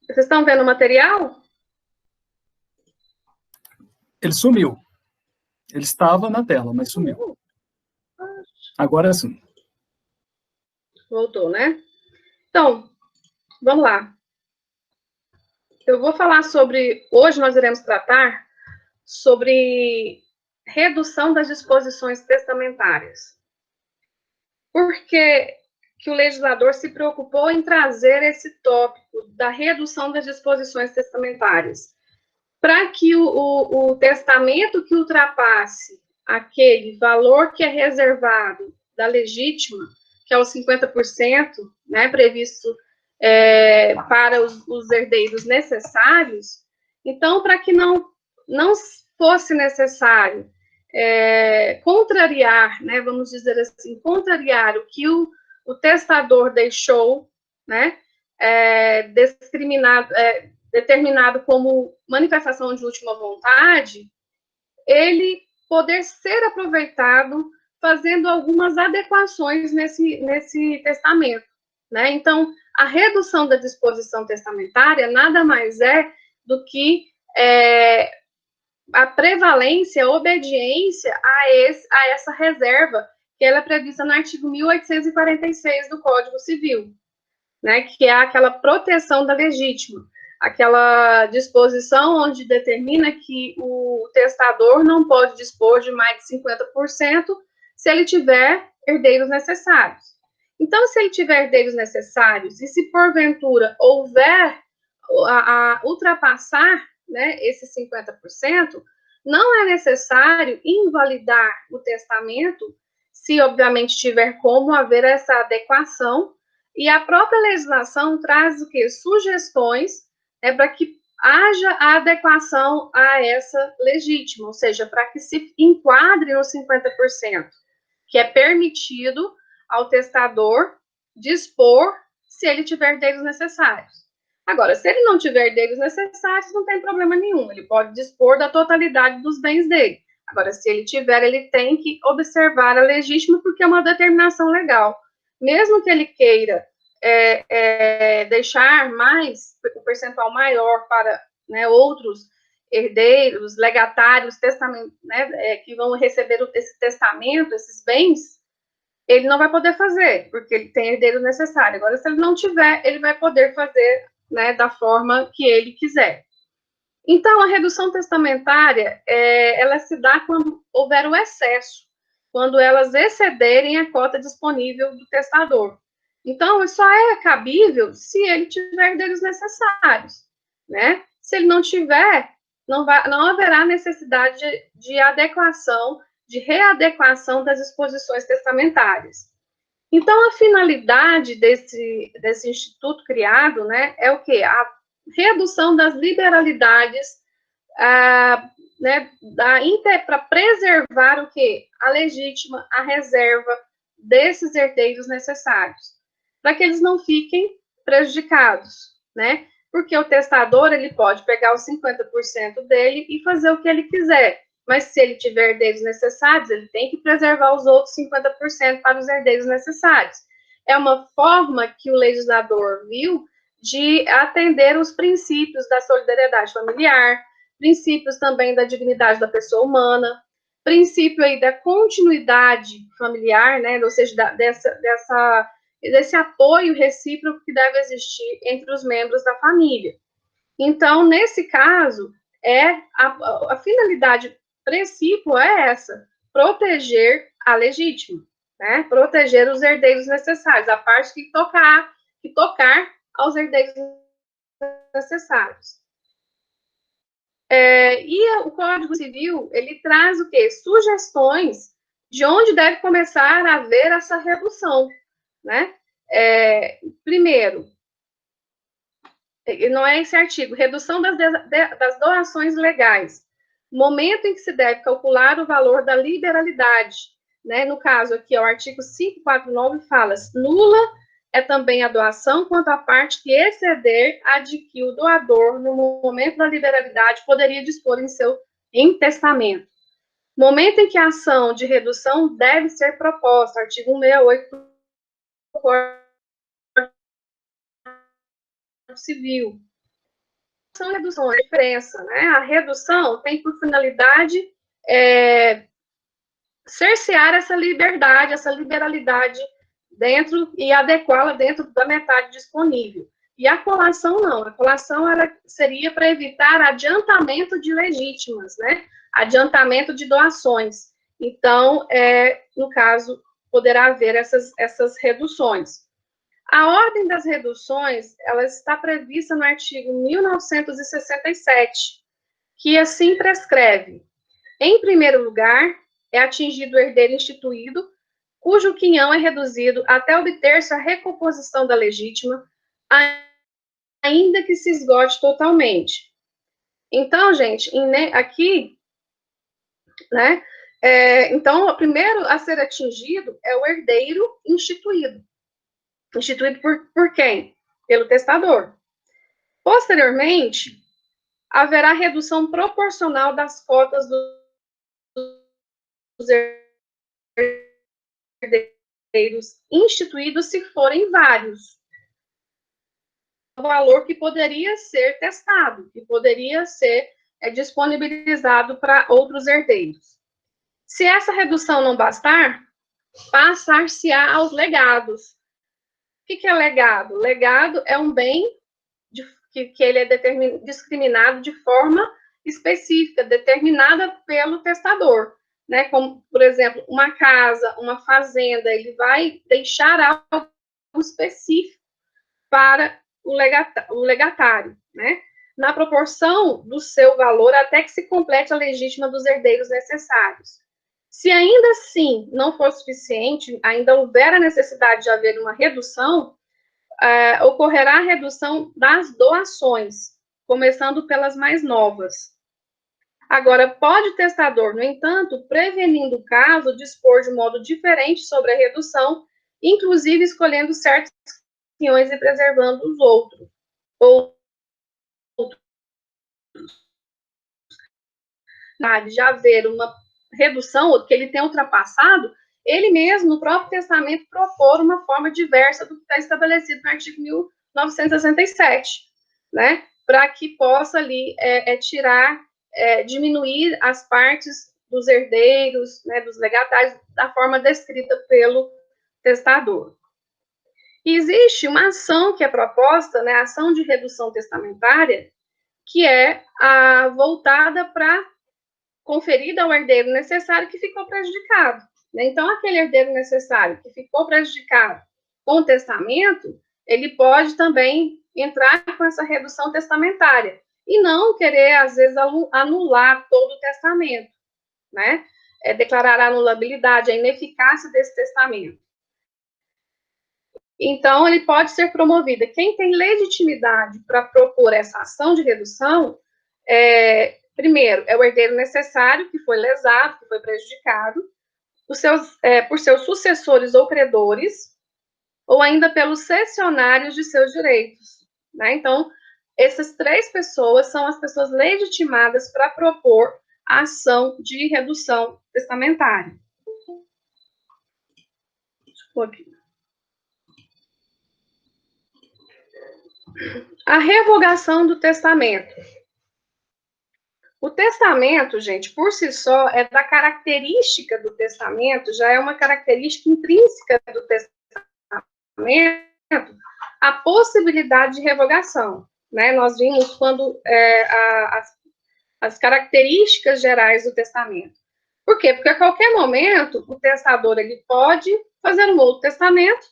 Vocês estão vendo o material? Ele sumiu. Ele estava na tela, mas sumiu. Agora sim. Voltou, né? Então, vamos lá. Eu vou falar sobre... Hoje nós iremos tratar sobre redução das disposições testamentárias. Por que o legislador se preocupou em trazer esse tópico da redução das disposições testamentárias? Para que o testamento que ultrapasse aquele valor que é reservado da legítima, que é os 50%, né, previsto para os herdeiros necessários, então, para que não fosse necessário contrariar, né, vamos dizer assim, contrariar o que o testador deixou, né, determinado como manifestação de última vontade, ele poder ser aproveitado fazendo algumas adequações nesse testamento, né? Então, a redução da disposição testamentária nada mais é do que a prevalência, a obediência a essa reserva, que ela é prevista no artigo 1846 do Código Civil, né, que é aquela proteção da legítima, aquela disposição onde determina que o testador não pode dispor de mais de 50% se ele tiver herdeiros necessários. Então, se ele tiver herdeiros necessários e se porventura houver ultrapassar, né, esses 50%, não é necessário invalidar o testamento, se obviamente tiver como haver essa adequação. E a própria legislação traz o quê? Sugestões para que haja a adequação a essa legítima, ou seja, para que se enquadre nos 50%, que é permitido ao testador dispor se ele tiver herdeiros necessários. Agora, se ele não tiver herdeiros necessários, não tem problema nenhum, ele pode dispor da totalidade dos bens dele. Agora, se ele tiver, ele tem que observar a legítima, porque é uma determinação legal. Mesmo que ele queira deixar mais, um percentual maior para, né, outros herdeiros, legatários, né, que vão receber esse testamento, esses bens, ele não vai poder fazer, porque ele tem herdeiro necessário. Agora, se ele não tiver, ele vai poder fazer, né, da forma que ele quiser. Então, a redução testamentária, ela se dá quando houver o excesso, quando elas excederem a cota disponível do testador. Então, só é cabível se ele tiver herdeiros necessários, né? Se ele não tiver, não haverá necessidade de adequação, de readequação das disposições testamentárias. Então, a finalidade desse instituto criado, né, é o quê? A redução das liberalidades, né, para preservar o quê? A legítima, a reserva desses herdeiros necessários, para que eles não fiquem prejudicados, né? Porque o testador, ele pode pegar os 50% dele e fazer o que ele quiser, mas se ele tiver herdeiros necessários, ele tem que preservar os outros 50% para os herdeiros necessários. É uma forma que o legislador viu de atender os princípios da solidariedade familiar, princípios também da dignidade da pessoa humana, princípio aí da continuidade familiar, né, ou seja, desse apoio recíproco que deve existir entre os membros da família. Então, nesse caso, a finalidade princípio é essa, proteger a legítima, né, proteger os herdeiros necessários, a parte que tocar aos herdeiros necessários. E o Código Civil, ele traz o quê? Sugestões de onde deve começar a haver essa redução, né? Primeiro, não é esse artigo, redução das doações legais, momento em que se deve calcular o valor da liberalidade, né? No caso aqui, o artigo 549 fala, nula é também a doação quanto à parte que exceder a de que o doador, no momento da liberalidade, poderia dispor em testamento. Momento em que a ação de redução deve ser proposta, artigo 168 do Código Civil. e redução, a diferença, né? A redução tem por finalidade cercear essa liberdade, essa liberalidade dentro e adequá-la dentro da metade disponível. E a colação não, a colação seria para evitar adiantamento de legítimas, né? Adiantamento de doações. Então, no caso, poderá haver essas reduções. A ordem das reduções, ela está prevista no artigo 1967, que assim prescreve. Em primeiro lugar, é atingido o herdeiro instituído, cujo quinhão é reduzido até obter-se a recomposição da legítima, ainda que se esgote totalmente. Então, gente, aqui, né, então, o primeiro a ser atingido é o herdeiro instituído. Instituído por quem? Pelo testador. Posteriormente, haverá redução proporcional das cotas dos herdeiros instituídos, se forem vários. O valor que poderia ser testado, que poderia ser disponibilizado para outros herdeiros. Se essa redução não bastar, passar-se-á aos legados. O que é legado? Legado é um bem que ele é discriminado de forma específica, determinada pelo testador, né? Como, por exemplo, uma casa, uma fazenda, ele vai deixar algo específico para o legatário, né? Na proporção do seu valor até que se complete a legítima dos herdeiros necessários. Se ainda assim não for suficiente, ainda houver a necessidade de haver uma redução, ocorrerá a redução das doações, começando pelas mais novas. Agora, pode o testador, no entanto, prevenindo o caso, dispor de modo diferente sobre a redução, inclusive escolhendo certos quinhões e preservando os outros. De haver uma redução que ele tem ultrapassado, ele mesmo, no próprio testamento, propor uma forma diversa do que está estabelecido no artigo 1967, né? Para que possa ali diminuir as partes dos herdeiros, né, dos legatários, da forma descrita pelo testador. E existe uma ação que é proposta, né, a ação de redução testamentária, que é voltada para conferida ao herdeiro necessário que ficou prejudicado. Né? Então, aquele herdeiro necessário que ficou prejudicado com o testamento, ele pode também entrar com essa redução testamentária e não querer, às vezes, anular todo o testamento, né? Declarar a anulabilidade, a ineficácia desse testamento. Então, ele pode ser promovido. Quem tem legitimidade para propor essa ação de redução primeiro, é o herdeiro necessário, que foi lesado, que foi prejudicado, por seus sucessores ou credores, ou ainda pelos cessionários de seus direitos. Né? Então, essas três pessoas são as pessoas legitimadas para propor a ação de redução testamentária. Deixa eu pôr aqui. A revogação do testamento. O testamento, gente, por si só, é da característica do testamento, já é uma característica intrínseca do testamento, a possibilidade de revogação. Né? Nós vimos quando as características gerais do testamento. Por quê? Porque a qualquer momento o testador ele pode fazer um outro testamento,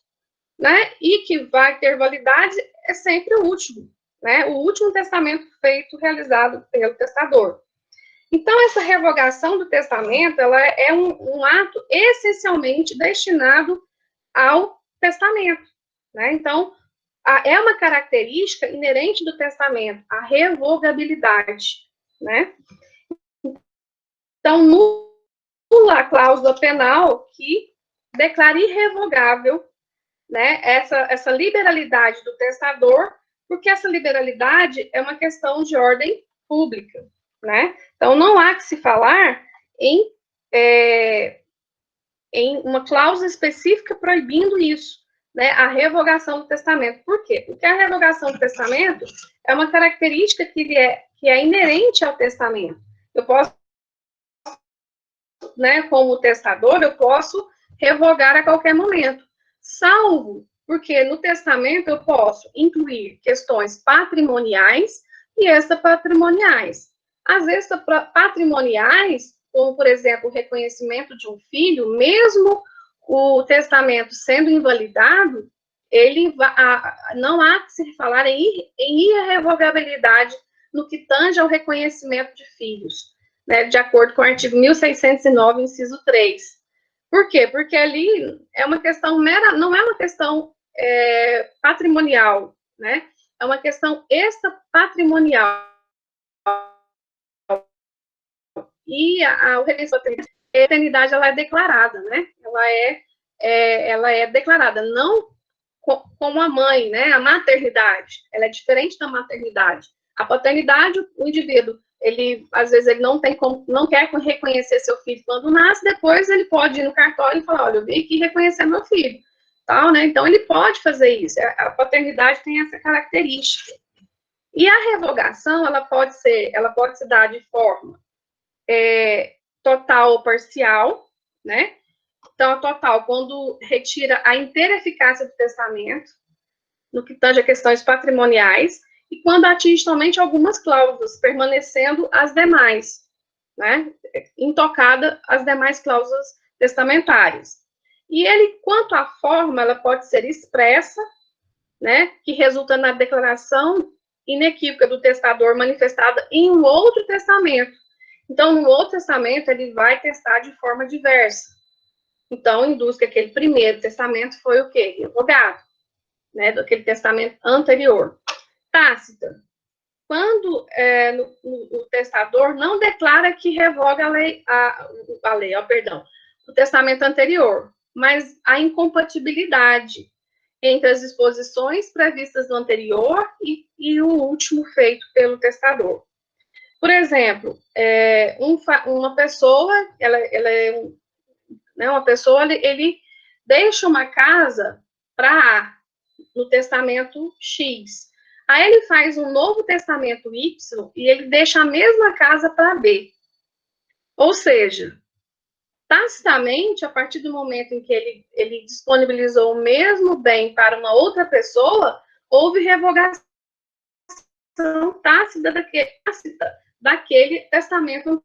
né? E que vai ter validade é sempre o último. Né, o último testamento feito, realizado pelo testador. Então, essa revogação do testamento, ela é um ato essencialmente destinado ao testamento. Né? Então, é uma característica inerente do testamento, a revogabilidade. Né? Então, nula a cláusula penal que declara irrevogável, né, essa liberalidade do testador, porque essa liberalidade é uma questão de ordem pública, né? Então, não há que se falar em uma cláusula específica proibindo isso, né, a revogação do testamento. Por quê? Porque a revogação do testamento é uma característica que é inerente ao testamento. Eu posso, né, como testador, eu posso revogar a qualquer momento, salvo porque no testamento eu posso incluir questões patrimoniais e extrapatrimoniais. As extrapatrimoniais, como, por exemplo, o reconhecimento de um filho, mesmo o testamento sendo invalidado, não há que se falar em irrevogabilidade no que tange ao reconhecimento de filhos, né, de acordo com o artigo 1609, inciso 3. Por quê? Porque ali é uma questão não é uma questão patrimonial, né? É uma questão extrapatrimonial. E o reconhecimento da paternidade, ela é declarada, né? Ela é declarada, não como a mãe, né? A maternidade, ela é diferente da maternidade. A paternidade, o indivíduo, ele, às vezes, ele não quer reconhecer seu filho quando nasce, depois ele pode ir no cartório e falar, olha, eu vim aqui reconhecer meu filho, tal, né? Então, ele pode fazer isso. A paternidade tem essa característica. E a revogação, ela pode se dar de forma total ou parcial, né? Então, a total, quando retira a inteira eficácia do testamento, no que tange a questões patrimoniais, e quando atinge somente algumas cláusulas, permanecendo as demais, né? Intocada as demais cláusulas testamentárias. E ele, quanto à forma, ela pode ser expressa, né? Que resulta na declaração inequívoca do testador manifestada em um outro testamento. Então, no outro testamento, ele vai testar de forma diversa. Então, induz que aquele primeiro testamento foi o quê? Revogado, né, daquele testamento anterior. Tácita. Quando o testador não declara que revoga o testamento anterior, mas a incompatibilidade entre as disposições previstas no anterior e o último feito pelo testador. Por exemplo, uma pessoa, uma pessoa, ele deixa uma casa para A, no testamento X. Aí ele faz um novo testamento Y e ele deixa a mesma casa para B. Ou seja, tacitamente, a partir do momento em que ele disponibilizou o mesmo bem para uma outra pessoa, houve revogação tácita daquele testamento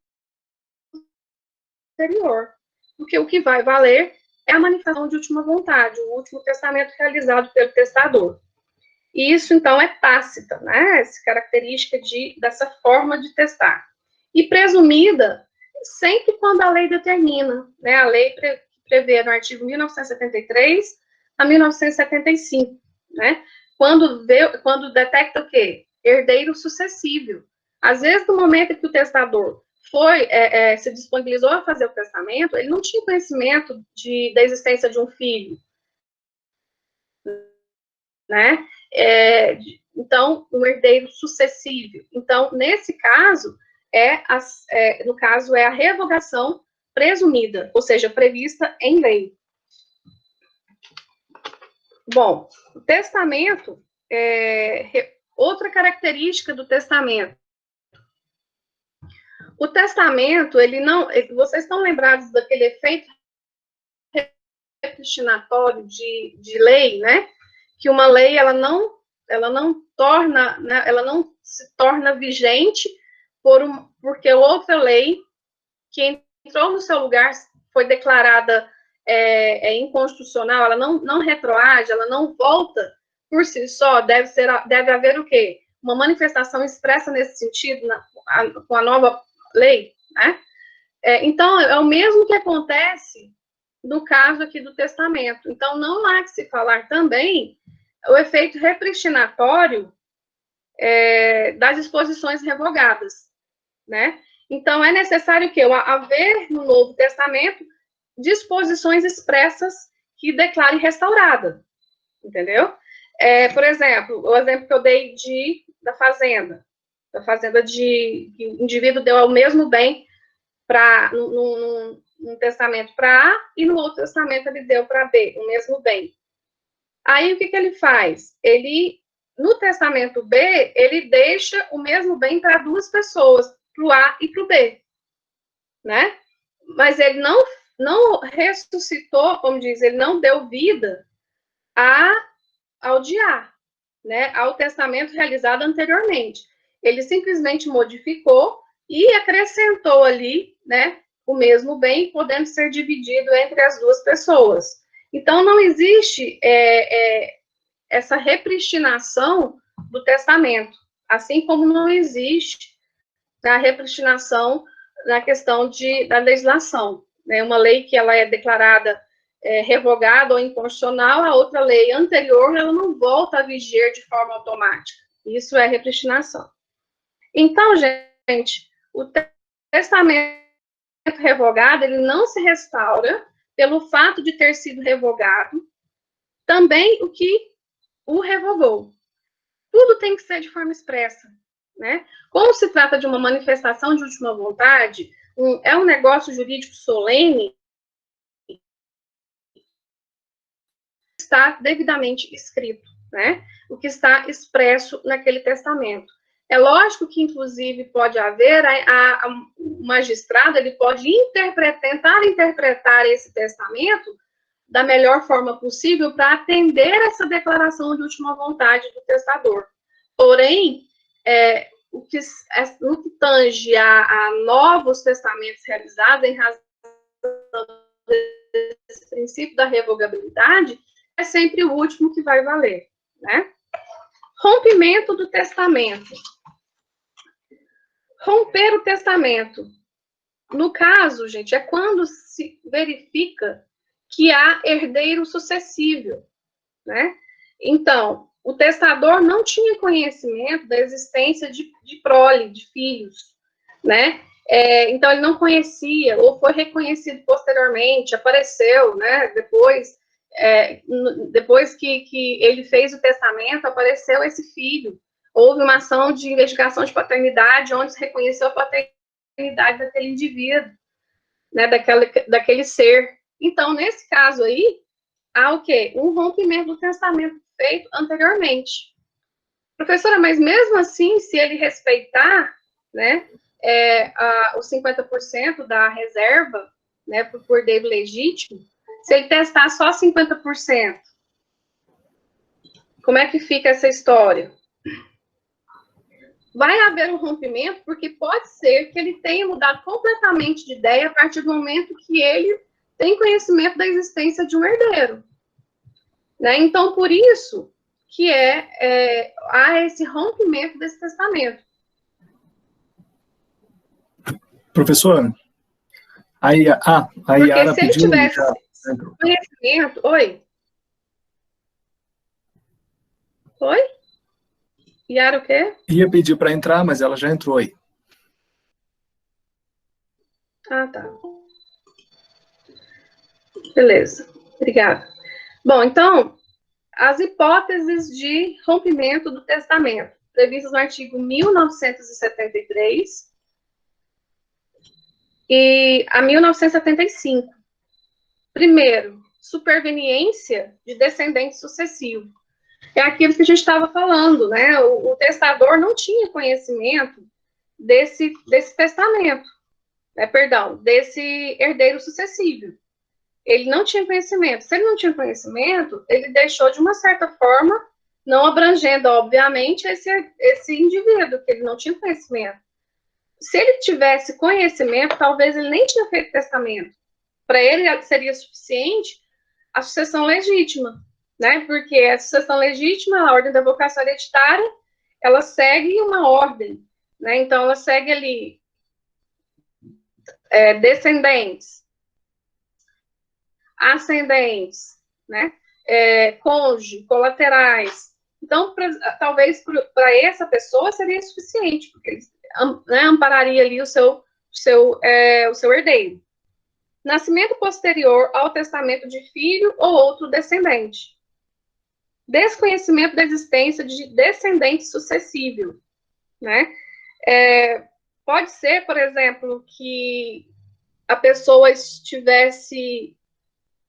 anterior. Porque o que vai valer é a manifestação de última vontade, o último testamento realizado pelo testador. E isso, então, é tácita, né? Essa característica dessa forma de testar. E presumida sempre quando a lei determina, né? A lei prevê no artigo 1973 a 1975, né? Quando detecta o quê? Herdeiro sucessível. Às vezes, no momento em que o testador se disponibilizou a fazer o testamento, ele não tinha conhecimento da existência de um filho, né? Então, um herdeiro sucessível. Então, nesse caso, no caso, é a revogação presumida, ou seja, prevista em lei. Bom, o testamento, outra característica do testamento. O testamento, vocês estão lembrados daquele efeito destinatório de lei, né? Que uma lei, ela não se torna vigente porque outra lei que entrou no seu lugar foi declarada inconstitucional, ela não retroage, ela não volta por si só, deve haver o quê? Uma manifestação expressa nesse sentido com a nova lei, né? Então, é o mesmo que acontece no caso aqui do testamento. Então, não há que se falar também o efeito repristinatório das disposições revogadas, né? Então, é necessário que haver no Novo Testamento disposições expressas que declarem restaurada, entendeu? Por exemplo, o exemplo que eu dei da fazenda que o indivíduo deu o mesmo bem num testamento para A e no outro testamento ele deu para B, o mesmo bem. Aí, o que ele faz? Ele, no testamento B, ele deixa o mesmo bem para duas pessoas, para o A e para o B, né? Mas ele não ressuscitou, como diz, ele não deu vida ao de A, né? Ao testamento realizado anteriormente. Ele simplesmente modificou e acrescentou ali, né, o mesmo bem, podendo ser dividido entre as duas pessoas. Então, não existe essa repristinação do testamento, assim como não existe a repristinação na questão da legislação. Né? Uma lei que ela é declarada revogada ou inconstitucional, a outra lei anterior ela não volta a viger de forma automática. Isso é repristinação. Então, gente, o testamento revogado, ele não se restaura pelo fato de ter sido revogado também o que o revogou. Tudo tem que ser de forma expressa, né? Como se trata de uma manifestação de última vontade, é um negócio jurídico solene, está devidamente escrito, né? O que está expresso naquele testamento. É lógico que, inclusive, pode haver, o magistrado, ele pode tentar interpretar esse testamento da melhor forma possível para atender essa declaração de última vontade do testador. Porém, no que tange a novos testamentos realizados em razão desse princípio da revogabilidade, é sempre o último que vai valer, né? Rompimento do testamento. Romper o testamento. No caso, gente, é quando se verifica que há herdeiro sucessível, né? Então, o testador não tinha conhecimento da existência de prole, de filhos, né? Então, ele não conhecia, ou foi reconhecido posteriormente, apareceu, né? Depois que ele fez o testamento, apareceu esse filho. Houve uma ação de investigação de paternidade, onde se reconheceu a paternidade daquele indivíduo, né? Daquele ser. Então, nesse caso aí, há o quê? Um rompimento do testamento feito anteriormente. Professora, mas mesmo assim, se ele respeitar, né, os 50% da reserva, né, para o herdeiro legítimo, se ele testar só 50%, como é que fica essa história? Vai haver um rompimento, porque pode ser que ele tenha mudado completamente de ideia a partir do momento que ele tem conhecimento da existência de um herdeiro. Né? Então, por isso que há esse rompimento desse testamento. Professor, a Yara se ele pediu... tivesse conhecimento... Oi? Oi? Yara o quê? Ia pedir para entrar, mas ela já entrou aí. Ah, tá. Beleza. Obrigada. Bom, então, as hipóteses de rompimento do testamento, previstas no artigo 1973 e a 1975. Primeiro, superveniência de descendente sucessivo. É aquilo que a gente estava falando, né? O testador não tinha conhecimento desse testamento, desse herdeiro sucessível. Ele não tinha conhecimento. Se ele não tinha conhecimento, ele deixou de uma certa forma, não abrangendo, obviamente, esse indivíduo, que ele não tinha conhecimento. Se ele tivesse conhecimento, talvez ele nem tinha feito testamento. Para ele seria suficiente a sucessão legítima, né? Porque a sucessão legítima, a ordem da vocação hereditária, ela segue uma ordem, né? Então, ela segue ali descendentes, ascendentes, né? Cônjuge, colaterais. Então, talvez para essa pessoa seria suficiente, porque ele ampararia ali o seu herdeiro. Nascimento posterior ao testamento de filho ou outro descendente. Desconhecimento da existência de descendente sucessível, né? Pode ser, por exemplo, que a pessoa estivesse,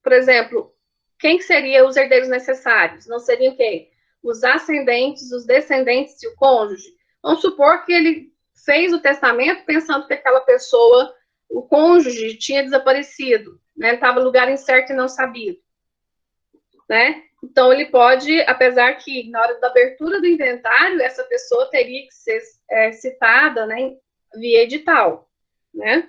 por exemplo, quem seriam os herdeiros necessários? Não seriam quem? Os ascendentes, os descendentes e o cônjuge. Vamos supor que ele fez o testamento pensando que aquela pessoa, o cônjuge, tinha desaparecido, né? Estava no lugar incerto e não sabido, né? Então, ele pode, apesar que na hora da abertura do inventário, essa pessoa teria que ser citada, né, via edital, né?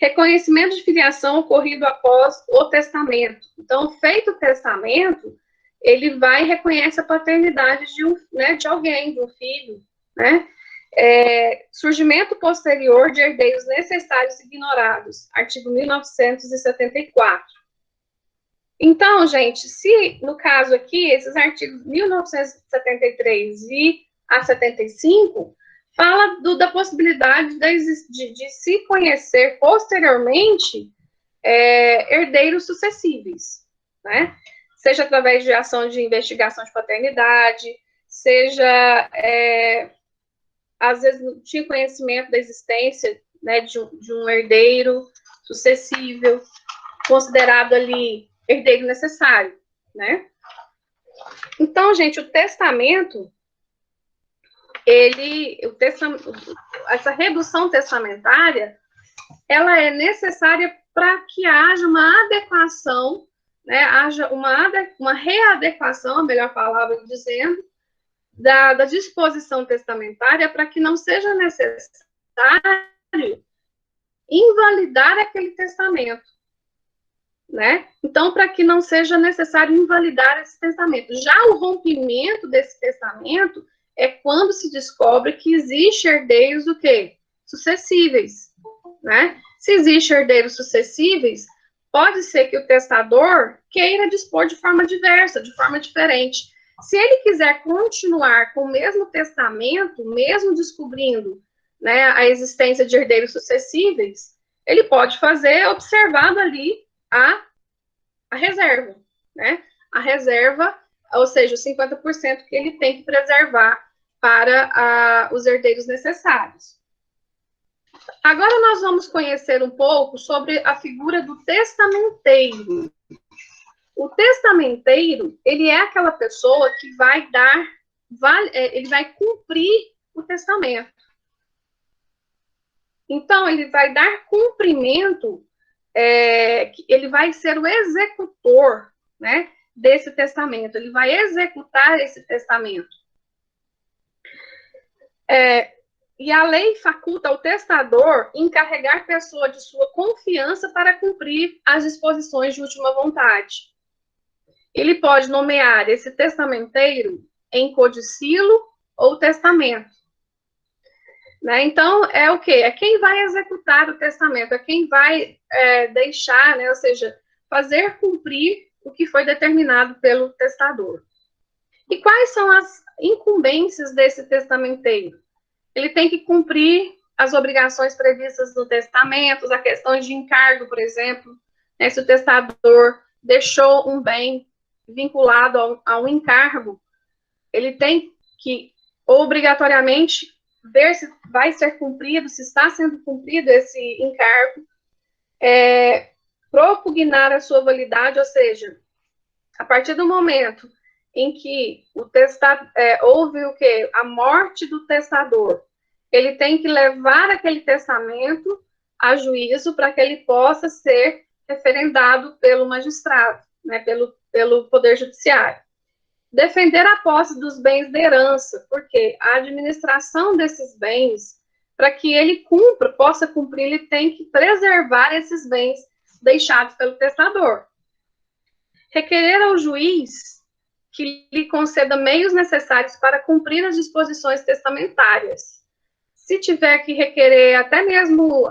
Reconhecimento de filiação ocorrido após o testamento. Então, feito o testamento, ele vai e reconhece a paternidade de alguém, de um filho, né? Surgimento posterior de herdeiros necessários ignorados, artigo 1974. Então, gente, se no caso aqui, esses artigos 1973 e a 75, fala da possibilidade de se conhecer posteriormente herdeiros sucessíveis, né? Seja através de ação de investigação de paternidade, seja, às vezes, não tinha conhecimento da existência, né, de um herdeiro sucessível, considerado ali herdeiro necessário, né? Então, gente, o testamento, essa redução testamentária, ela é necessária para que haja uma adequação, né, haja uma readequação, a melhor palavra dizendo, da disposição testamentária para que não seja necessário invalidar aquele testamento, né? Então, para que não seja necessário invalidar esse testamento. Já o rompimento desse testamento é quando se descobre que existe herdeiros o quê? Sucessíveis, né? Se existe herdeiros sucessíveis, pode ser que o testador queira dispor de forma diversa, de forma diferente. Se ele quiser continuar com o mesmo testamento, mesmo descobrindo, né, a existência de herdeiros sucessíveis, ele pode fazer observando ali a reserva, né? A reserva, ou seja, os 50% que ele tem que preservar para os herdeiros necessários. Agora nós vamos conhecer um pouco sobre a figura do testamenteiro. O testamenteiro, ele é aquela pessoa que ele vai cumprir o testamento. Então, ele vai dar cumprimento, ele vai ser o executor, né, desse testamento, ele vai executar esse testamento. E a lei faculta ao testador encarregar pessoa de sua confiança para cumprir as disposições de última vontade. Ele pode nomear esse testamenteiro em codicilo ou testamento. Né? Então, é o quê? É quem vai executar o testamento, é quem vai deixar, né? Ou seja, fazer cumprir o que foi determinado pelo testador. E quais são as incumbências desse testamenteiro? Ele tem que cumprir as obrigações previstas no testamento, as questões de encargo, por exemplo, né? Se o testador deixou um bem vinculado a um encargo, ele tem que obrigatoriamente ver se vai ser cumprido, se está sendo cumprido esse encargo, propugnar a sua validade, ou seja, a partir do momento em que houve o quê? A morte do testador, ele tem que levar aquele testamento a juízo para que ele possa ser referendado pelo magistrado, né, pelo Poder Judiciário. Defender a posse dos bens de herança, porque a administração desses bens, para que ele possa cumprir, ele tem que preservar esses bens deixados pelo testador. Requerer ao juiz que lhe conceda meios necessários para cumprir as disposições testamentárias. Se tiver que requerer até mesmo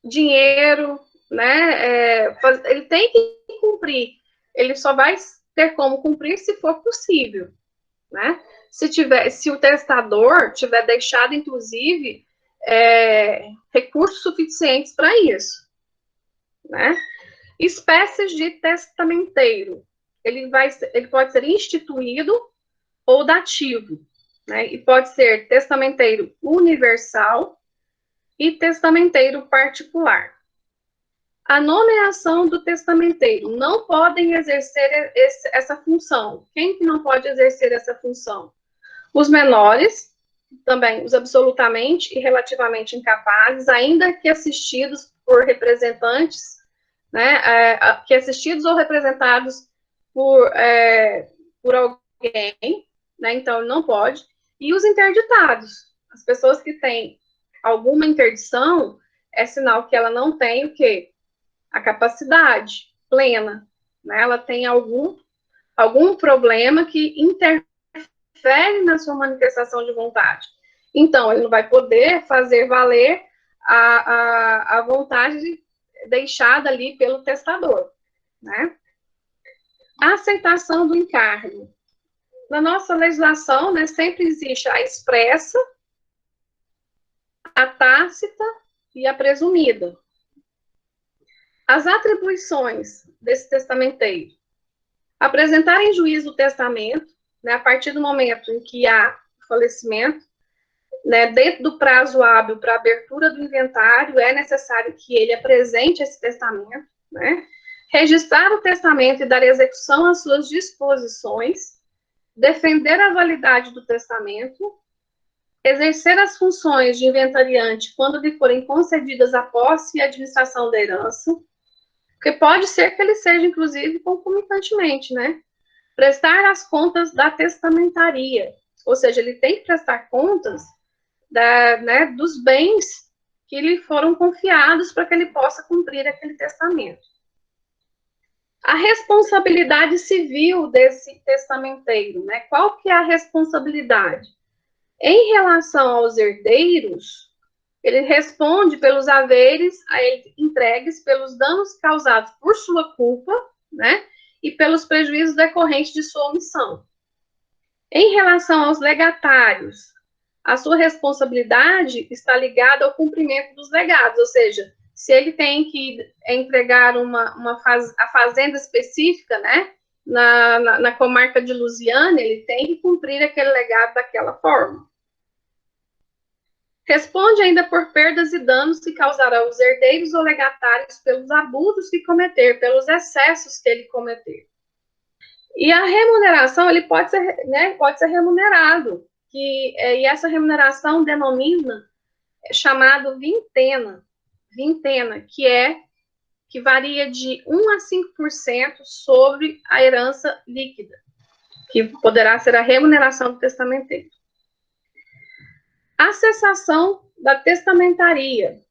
dinheiro, né, ele tem que cumprir. Ele só vai ter como cumprir se for possível, né? Se o testador tiver deixado, inclusive, recursos suficientes para isso, né? Espécies de testamenteiro. Ele pode ser instituído ou dativo, né? E pode ser testamenteiro universal e testamenteiro particular. A nomeação do testamenteiro. Não podem exercer essa função. Quem que não pode exercer essa função? Os menores, também os absolutamente e relativamente incapazes, ainda que assistidos por representantes, né, que assistidos ou representados por alguém, né, então não pode. E os interditados, as pessoas que têm alguma interdição, é sinal que ela não tem o quê? A capacidade plena, né? Ela tem algum problema que interfere na sua manifestação de vontade. Então, ele não vai poder fazer valer a vontade deixada ali pelo testador, né? A aceitação do encargo. Na nossa legislação, né, sempre existe a expressa, a tácita e a presumida. As atribuições desse testamenteiro. Apresentar em juízo o testamento, né, a partir do momento em que há falecimento, né, dentro do prazo hábil para abertura do inventário, é necessário que ele apresente esse testamento, né, registrar o testamento e dar execução às suas disposições, defender a validade do testamento, exercer as funções de inventariante quando lhe forem concedidas a posse e a administração da herança, porque pode ser que ele seja, inclusive, concomitantemente, né? Prestar as contas da testamentaria, ou seja, ele tem que prestar contas né, dos bens que lhe foram confiados para que ele possa cumprir aquele testamento. A responsabilidade civil desse testamenteiro, né? Qual que é a responsabilidade? Em relação aos herdeiros, ele responde pelos haveres a ele entregues, pelos danos causados por sua culpa, né? E pelos prejuízos decorrentes de sua omissão. Em relação aos legatários, a sua responsabilidade está ligada ao cumprimento dos legados, ou seja, se ele tem que entregar a fazenda específica, né? Na comarca de Lusiana, ele tem que cumprir aquele legado daquela forma. Responde ainda por perdas e danos que causará aos herdeiros ou legatários pelos abusos que cometer, pelos excessos que ele cometer. E a remuneração, ele pode ser, né, pode ser remunerado, e essa remuneração denomina chamado vintena, que varia de 1 a 5% sobre a herança líquida, que poderá ser a remuneração do testamenteiro. A cessação da testamentaria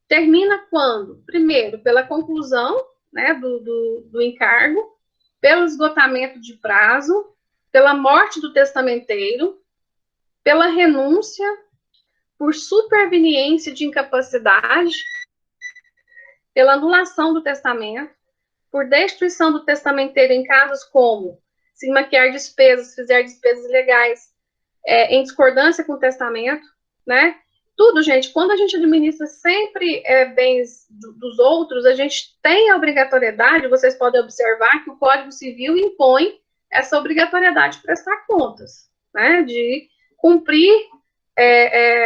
termina quando? Primeiro, pela conclusão, né, do encargo, pelo esgotamento de prazo, pela morte do testamenteiro, pela renúncia, por superveniência de incapacidade, pela anulação do testamento, por destruição do testamenteiro em casos como se maquiar despesas, fizer despesas ilegais, em discordância com o testamento, né? Tudo, gente, quando a gente administra sempre bens dos outros, a gente tem a obrigatoriedade, vocês podem observar que o Código Civil impõe essa obrigatoriedade de prestar contas, né? De cumprir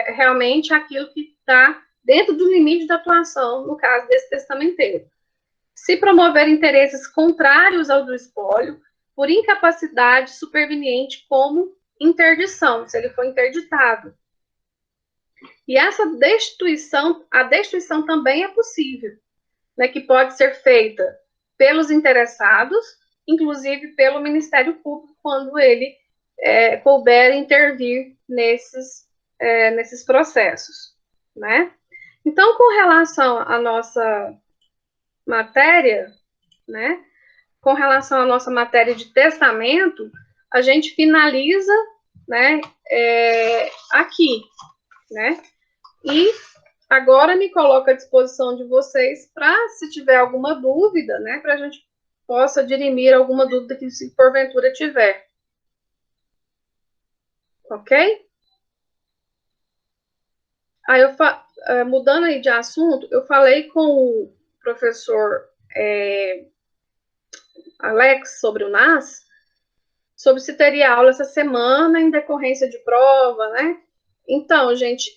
realmente aquilo que está dentro do limite da atuação, no caso desse testamenteiro. Se promover interesses contrários ao do espólio, por incapacidade superveniente como interdição, se ele for interditado. E essa destituição, a destituição também é possível, né, que pode ser feita pelos interessados, inclusive pelo Ministério Público, quando ele couber intervir nesses processos, né? Então, com relação à nossa matéria, né, com relação à nossa matéria de testamento, a gente finaliza, né, aqui, né? E agora me coloco à disposição de vocês para, se tiver alguma dúvida, né, para a gente possa dirimir alguma dúvida que, se porventura tiver. Ok? Aí mudando aí de assunto, eu falei com o professor Alex sobre o NAS, sobre se teria aula essa semana em decorrência de prova, né? Então, gente,